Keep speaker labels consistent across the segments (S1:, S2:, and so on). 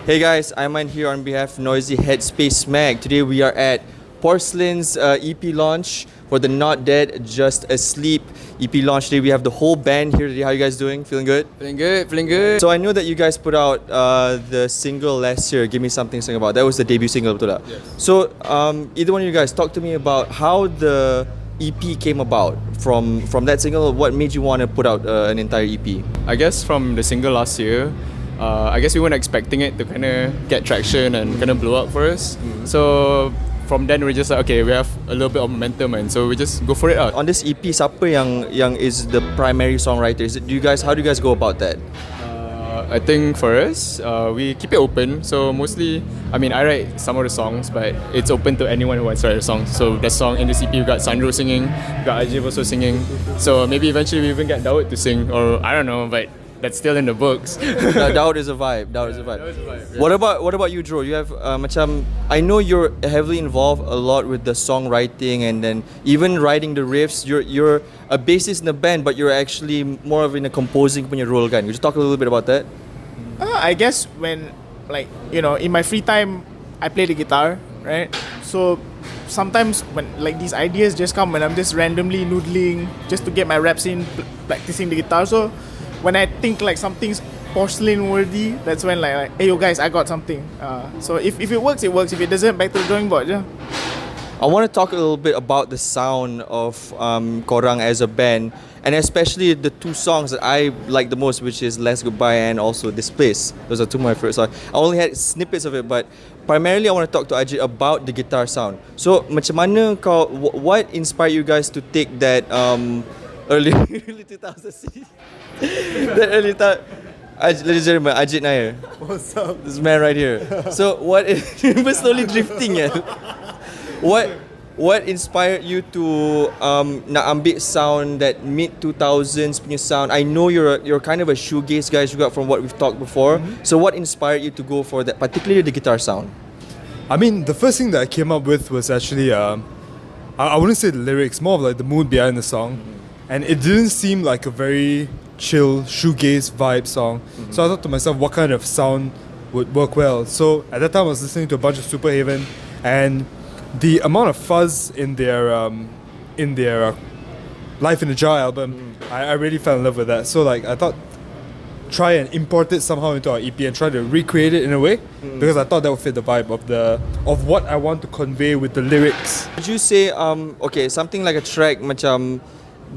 S1: Hey guys, I'm Aman here on behalf of Noisy Headspace Mag. Today we are at Porcelane's EP launch for the Not Dead, Just Asleep EP launch. Today we have the whole band here today. How you guys doing? Feeling good?
S2: Feeling good, feeling good.
S1: So I know that you guys put out the single last year, Give Me Something to Sing About. That was the debut single, betul tak?
S2: Yes.
S1: So either one of you guys, talk to me about how the EP came about. From that single, what made you want to put out an entire EP?
S2: I guess from the single last year, I guess we weren't expecting it to kind of get traction and kind of blow up for us. So from then we're just like, okay, we have a little bit of momentum, and so we just go for it out.
S1: On this EP, siapa yang is the primary songwriter? How do you guys go about that?
S2: I think for us, we keep it open. So mostly, I mean, I write some of the songs, but it's open to anyone who wants to write a song. So the song in the EP, we got Sandro singing, we got Ajib also singing. So maybe eventually we even get Daud to sing, or I don't know, but that's still in the books.
S1: Daud is a vibe.
S2: Yeah.
S1: What about you, Dro? You have I know you're heavily involved a lot with the songwriting and then even writing the riffs. You're a bassist in the band, but you're actually more of in a composing punya role kan. Could you talk a little bit about that?
S3: I guess when, in my free time, I play the guitar, right? So sometimes when these ideas just come when I'm just randomly noodling just to get my reps in, practicing the guitar. So when I think something's porcelain worthy, that's when hey yo guys, I got something. So if it works, it works. If it doesn't, back to the drawing board. Yeah.
S1: I want to talk a little bit about the sound of korang as a band, and especially the two songs that I like the most, which is Last Goodbye and also This Place. Those are two of my favorite songs. I only had snippets of it, but primarily I want to talk to Ajit about the guitar sound. So macam mana what inspired you guys to take that early 2000s that early time? Ladies and gentlemen, Ajit Nair.
S3: What's up?
S1: This man right here. So what we're slowly drifting What inspired you to nak ambil sound, that mid 2000s punya sound? I know you're kind of a shoegaze guy juga from what we've talked before. So what inspired you to go for that, particularly the guitar sound?
S4: I mean, the first thing that I came up with was actually I wouldn't say the lyrics, more of the mood behind the song, and it didn't seem like a very chill shoegaze vibe song. So I thought to myself, what kind of sound would work well? So at that time I was listening to a bunch of Superhaven, and the amount of fuzz in their Life in a Jar album, I really fell in love with that. So I thought, try and import it somehow into our EP and try to recreate it in a way, because I thought that would fit the vibe of what I want to convey with the lyrics.
S1: Would you say something like a track macam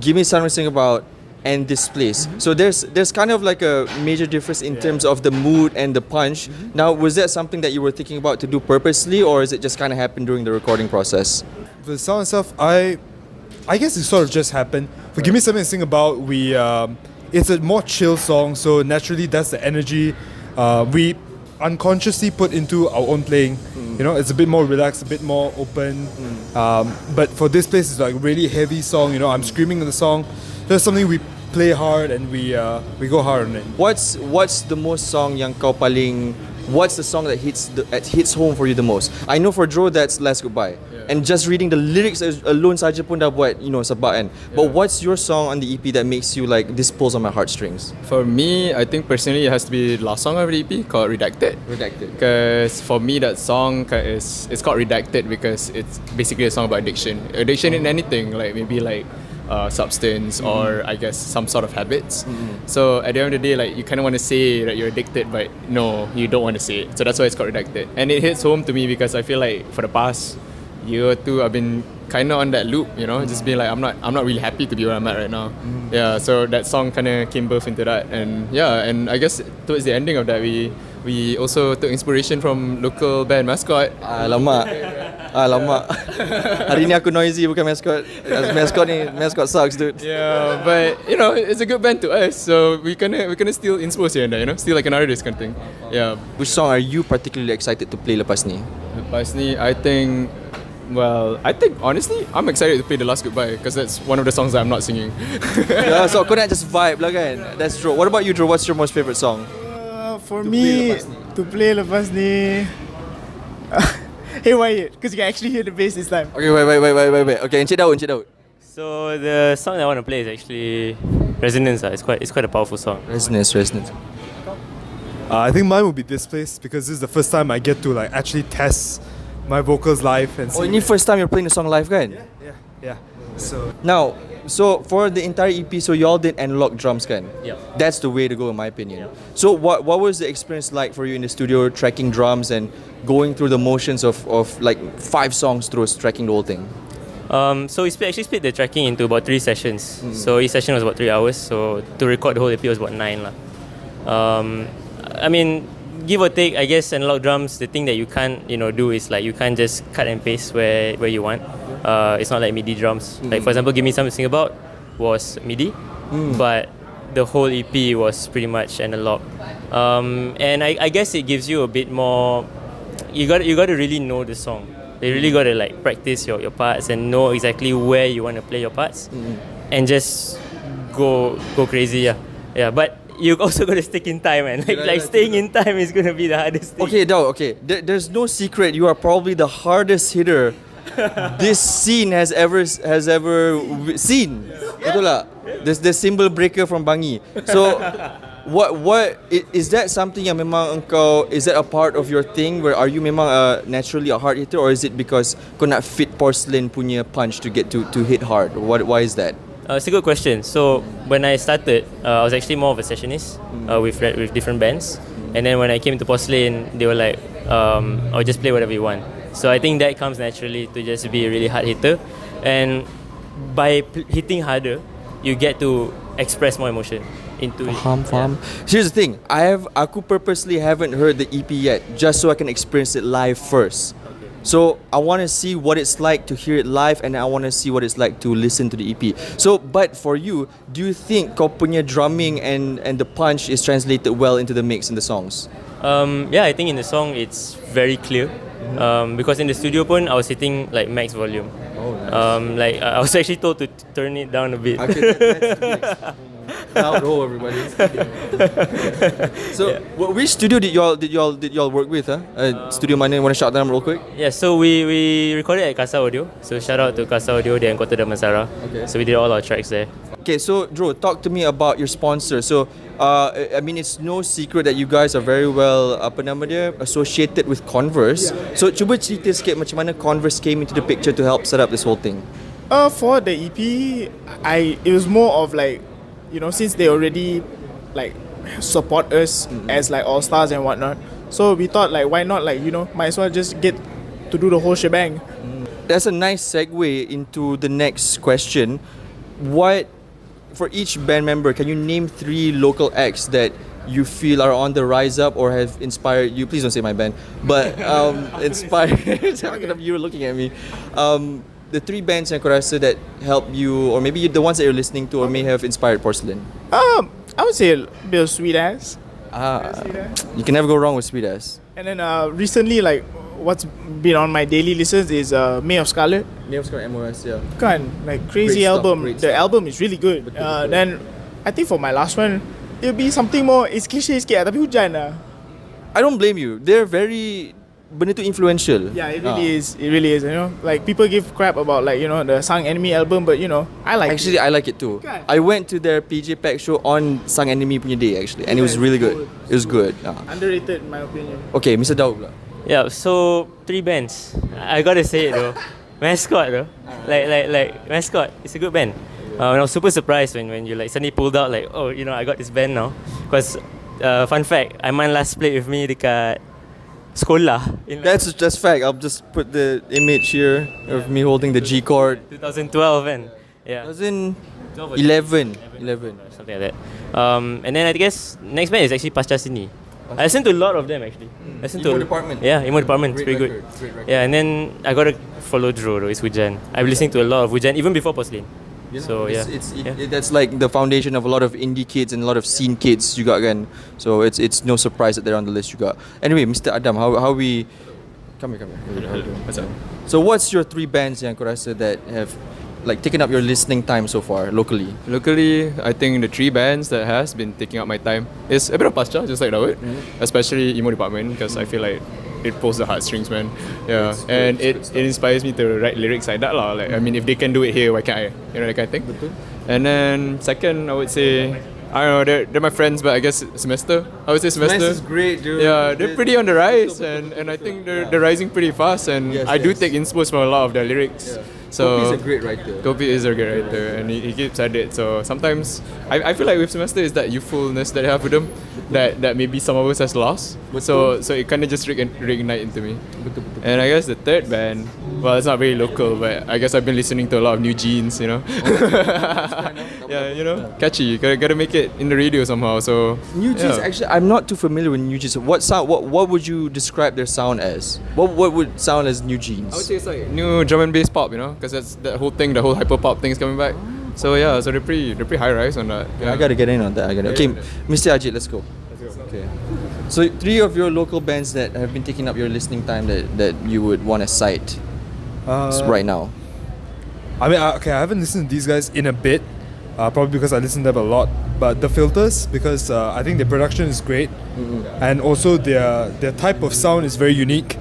S1: Give Me Something to Sing About and This Place? So there's kind of like a major difference in terms of the mood and the punch. Now, was that something that you were thinking about to do purposely, or is it just kind of happened during the recording process?
S4: For the sound itself, I guess it sort of just happened. For Give Me Something to Sing About, it's a more chill song, so naturally that's the energy we unconsciously put into our own playing. It's a bit more relaxed, a bit more open. But for This Place, it's like a really heavy song. I'm screaming in the song. There's something we play hard and we go hard on it.
S1: What's the most song yang kau paling? What's the song that hits home for you the most? I know for Dro that's Last Goodbye, and just reading the lyrics alone saja pun dah buat sebab kan. But what's your song on the EP that makes you this pulls on my heartstrings?
S2: For me, I think personally it has to be the last song of the EP called Redacted. Because for me that song it's called Redacted because it's basically a song about addiction. Addiction in anything, maybe substance or I guess some sort of habits. So at the end of the day, you kind of want to say that you're addicted, but no, you don't want to say it. So that's why it's called Redacted. And it hits home to me because I feel like for the past year or two, I've been kind of on that loop, just being I'm not really happy to be where I'm at right now. Yeah, so that song kind of came birth into that, and I guess towards the ending of that, we also took inspiration from local band Mascot.
S1: Alamak. Hari ni aku noisy bukan Mascot. Mascot sucks, dude.
S2: Yeah, but it's a good band to us, so we kinda still inspire here and there, still like an artist kind of thing. Yeah.
S1: Which song are you particularly excited to play lepas ni?
S2: Lepas ni, I think honestly, I'm excited to play The Last Goodbye because that's one of the songs that I'm not singing.
S1: Yeah, so kau nak just vibe lah kan. That's true. What about you, Dro? What's your most favorite song?
S3: For me, to play lepas ni. Hey Wyatt, because you can actually hear the bass this time.
S1: Okay, wait. Okay, Encik Daud.
S5: So the song that I want to play is actually Resonance. It's quite a powerful song.
S1: Resonance.
S4: I think mine would be This Place because this is the first time I get to like actually test my vocals live and
S1: Oh,
S4: see.
S1: ini first time you're playing the song live kan?
S4: Yeah. So
S1: Now, so for the entire EP, so y'all did analog drums kan?
S5: Yep.
S1: That's the way to go in my opinion. So what was the experience like for you in the studio tracking drums and going through the motions of like 5 songs through tracking the whole thing?
S5: So we actually split the tracking into about 3 sessions. So each session was about 3 hours. So to record the whole EP was about 9 lah. I mean, give or take, I guess analog drums, the thing that you can't do is like you can't just cut and paste where you want. It's not like MIDI drums. Like for example, Give Me Something to Sing About was MIDI, but the whole EP was pretty much analog. And I guess it gives you a bit more. You got to really know the song. You really got to like practice your parts and know exactly where you want to play your parts, and just go crazy. Yeah. But you also got to stick in time, and like staying in time is gonna be the hardest thing.
S1: Okay, Dao, okay. There's no secret. You are probably the hardest hitter this scene has ever seen. Betul tak? The symbol breaker from Bangi. So, what is that something yang memang engkau, is that a part of your thing where are you memang naturally a hard hitter, or is it because kau nak fit Porcelane punya punch to get to hit hard? Why is that?
S5: It's a good question. So when I started, I was actually more of a sessionist with different bands, and then when I came to Porcelane, they were like, "I'll just play whatever you want." So I think that comes naturally to just be a really hard hitter, and by hitting harder, you get to express more emotion into it.
S1: Faham. Here's the thing. Aku purposely haven't heard the EP yet, just so I can experience it live first. So I want to see what it's like to hear it live, and I want to see what it's like to listen to the EP. So, but for you, do you think kau punya drumming and the punch is translated well into the mix in the songs?
S5: Yeah, I think in the song it's very clear. Because in the studio pun, I was hitting like max volume.
S1: Oh, nice.
S5: Like I was actually told to turn it down a bit.
S1: Loud roll, everybody. So, which studio did y'all work with? Studio mana? Want to shout them real quick?
S5: Yeah, so we recorded at Casa Audio. So shout out to Casa Audio di Kota Damansara.
S1: Okay.
S5: So we did all our tracks there.
S1: Okay, so Drew, talk to me about your sponsor. So, I mean, it's no secret that you guys are very well associated with Converse. Yeah. So, cuba cerita sikit macam mana Converse came into the picture to help set up this whole thing.
S3: For the EP, it was more of like, since they already like support us as like all stars and whatnot. So we thought like, why not like, might as well just get to do the whole shebang.
S1: That's a nice segue into the next question. For each band member, can you name 3 local acts that you feel are on the rise up or have inspired you? Please don't say my band, but inspired. You were looking at me. The 3 bands yang kau rasa that help you, or maybe the ones that you're listening to, or may have inspired Porcelane.
S3: I would say a bit of Sweet Ass.
S1: You can never go wrong with Sweet Ass.
S3: And then recently, like what's been on my daily listens is May of Scarlet.
S1: May of Scarlet, MOS, yeah.
S3: Kan, like crazy
S1: Great stuff,
S3: album.
S1: great
S3: The
S1: stuff.
S3: album is really good. Then I think for my last one, it'll be something more. It's cliche sikit, tapi hujan lah.
S1: I don't blame you. They're very benda tu influential.
S3: Yeah, it really is. It really is. Like people give crap about like the Sang Enemy album, but I like.
S1: Actually, I like it too.
S3: Kan?
S1: I went to their PJ Pack show on Sang Enemy punya day actually, and it was really good. It was good.
S3: Underrated in my opinion.
S1: Okay, Mr. Daud pula.
S5: Yeah, so 3 bands. I gotta say it though. Mascot though. Like Mascot. It's a good band. And I was super surprised when you like suddenly pulled out like, oh, I got this band now. Because fun fact, Aiman last played with me dekat sekolah.
S1: That's just fact. I'll just put the image here of me holding the G chord.
S5: 2012 kan. Yeah.
S1: It was in
S5: 12 or
S1: 11.
S5: something like that. And then I guess next band is actually Pasca Sini. I listened to a lot of them actually.
S1: Emo Department.
S5: Yeah, Emo Department. It's
S1: Great
S5: pretty
S1: record,
S5: good.
S1: great record.
S5: Yeah, and then I gotta follow Drew though. It's Hujan. I've listened to a lot of Hujan even before Porcelane. So yeah,
S1: that's like the foundation of a lot of indie kids and a lot of scene kids juga kan. So it's no surprise that they're on the list juga. Anyway, Mr. Adam, how we come here.
S2: What's up?
S1: So what's your 3 bands yang kau rasa that have like taken up your listening time so far locally?
S2: Locally, I think the 3 bands that has been taking up my time is a bit of Pascha, just like Dawood, especially Emo Department, because I feel like it pulls the heartstrings, man. Yeah, and it inspires me to write lyrics like that lah. Like I mean, if they can do it here, why can't I? That kind of thing. And then second, I would say I don't know, they're my friends, but I guess semester. I would say semester.
S1: This is great, dude.
S2: Yeah, they're pretty on the rise, and I think they're rising pretty fast. And
S1: Yes,
S2: I do
S1: yes.
S2: take inspo from a lot of their lyrics. So
S1: Kopi's a great writer.
S2: Kopi is a great writer, and he keeps at it. So sometimes I feel like with semester is that youthfulness that I have with them that maybe some of us has lost. So it kind of just reignite into me. And I guess the third band, well, it's not very local, but I guess I've been listening to a lot of New Jeans, you know. Yeah, you know, catchy. Gotta make it in the radio somehow. So
S1: New Jeans,
S2: yeah.
S1: actually, I'm not too familiar with New Jeans. What sound? What would you describe their sound as? What would sound as New Jeans?
S2: I would say it's like new drum and bass pop, you know, because that's that whole thing, the whole hyper pop thing is coming back. So yeah, so they're pretty high rise on that. Yeah.
S1: I gotta get in on that. Okay, Mr. Ajit, let's go. Okay. So 3 of your local bands that have been taking up your listening time that you would want to cite right now.
S4: I mean, I haven't listened to these guys in a bit, probably because I listen to them a lot. But the Filters, because I think their production is great, and also their type of sound is very unique.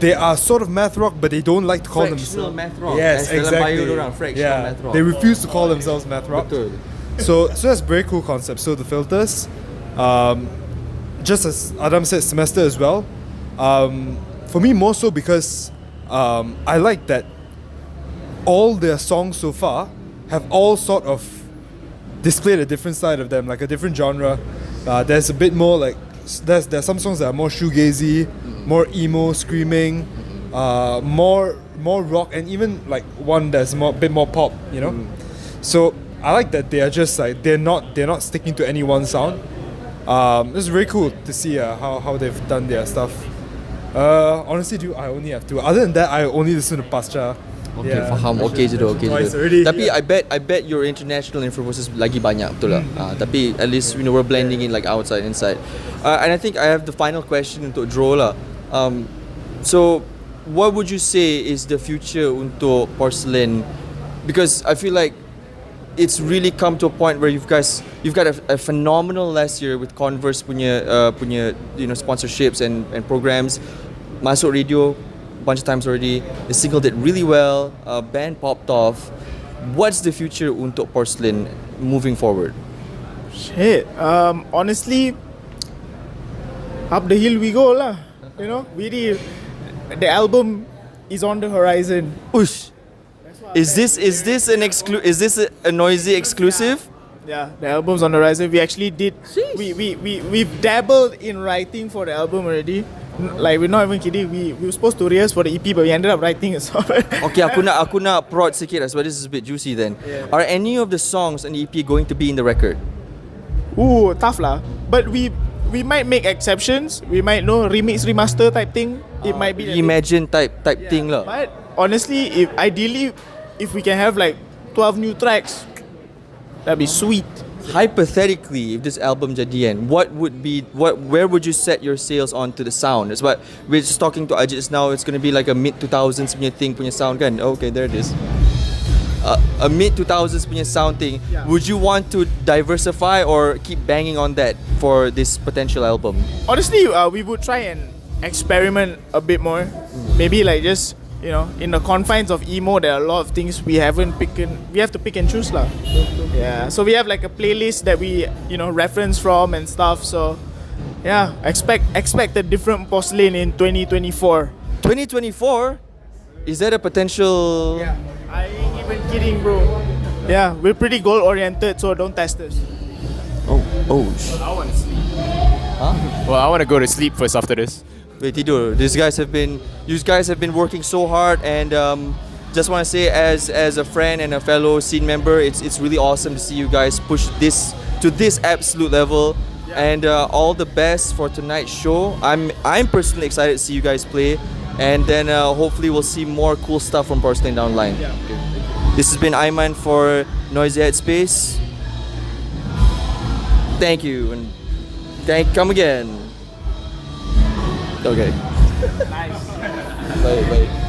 S4: They are sort of math rock, but they don't like to call
S1: Fractional
S4: themselves
S1: math rock.
S4: Yes,
S1: As dalam
S4: exactly.
S1: bio dorang, fractional math rock.
S4: They refuse to call themselves math rock.
S1: Betul.
S4: So that's a very cool concept. So the Filters, just as Adam said, semester as well. For me, more so because I like that all their songs so far have all sort of displayed a different side of them, like a different genre. There's a bit more like there's some songs that are more shoegazy, more emo, screaming, more rock, and even like one that's a bit more pop. You know, so I like that they are just like they're not sticking to any one sound. It's very cool to see how they've done their stuff. Honestly, I only have two. Other than that, I only listen to Pascha.
S1: Okay, faham. Okay je tu, okay je
S4: Twice
S1: tu.
S4: already.
S1: Tapi I bet your international influences lagi banyak, betul lah. Tapi at least we're blending in like outside, inside. And I think I have the final question untuk Dro lah. So, what would you say is the future untuk Porcelane? Because I feel like it's really come to a point where you've got a phenomenal last year with Converse punya sponsorships and programs. Masuk radio bunch of times already. The single did really well. Band popped off. What's the future untuk Porcelane moving forward?
S3: Shit. Honestly, up the hill we go lah. You know, the album is on the horizon.
S1: Ush. Is this a noisy exclusive?
S3: Yeah, the album's on the horizon. We actually did. We've dabbled in writing for the album already. Like, we're not even kidding. We were supposed to rehearse for the EP, but we ended up writing a song.
S1: Okay, aku nak prod sikit lah, sebab this is a bit juicy then.
S3: Yeah.
S1: Are any of the songs on the EP going to be in the record?
S3: Ooh, tough lah. But we might make exceptions. We might know remix, remaster type thing. It might be
S1: Imagine type thing lah.
S3: But honestly, if we can have like 12 new tracks, that'd be sweet.
S1: Hypothetically, if this album jadian, where would you set your sails on to the sound? It's what we're just talking to Ajit just now. It's gonna be like a mid 2000s punya thing punya sound kan? Okay, there it is. A mid 2000s punya sound thing.
S3: Yeah.
S1: Would you want to diversify or keep banging on that for this potential album?
S3: Honestly, we would try and experiment a bit more. Maybe like just, you know, in the confines of emo, there are a lot of things we have to pick and choose lah. Yeah, so we have like a playlist that we, reference from and stuff. So yeah, expect a different Porcelane in 2024.
S1: 2024? Is that a potential?
S3: Yeah, I ain't even kidding, bro. Yeah, we're pretty goal oriented, so don't test us.
S1: Oh.
S2: I want to sleep. Huh? Well, I want to go to sleep first after this.
S1: Wait, tidur. You guys have been working so hard, and just want to say, as a friend and a fellow scene member, it's really awesome to see you guys push this to this absolute level. Yeah. And all the best for tonight's show. I'm personally excited to see you guys play, and then hopefully we'll see more cool stuff from Porcelane down the line.
S3: Yeah.
S1: This has been Ayman for Noisy Headspace. Thank you, and come again. Okay.
S3: Nice.
S1: Bye.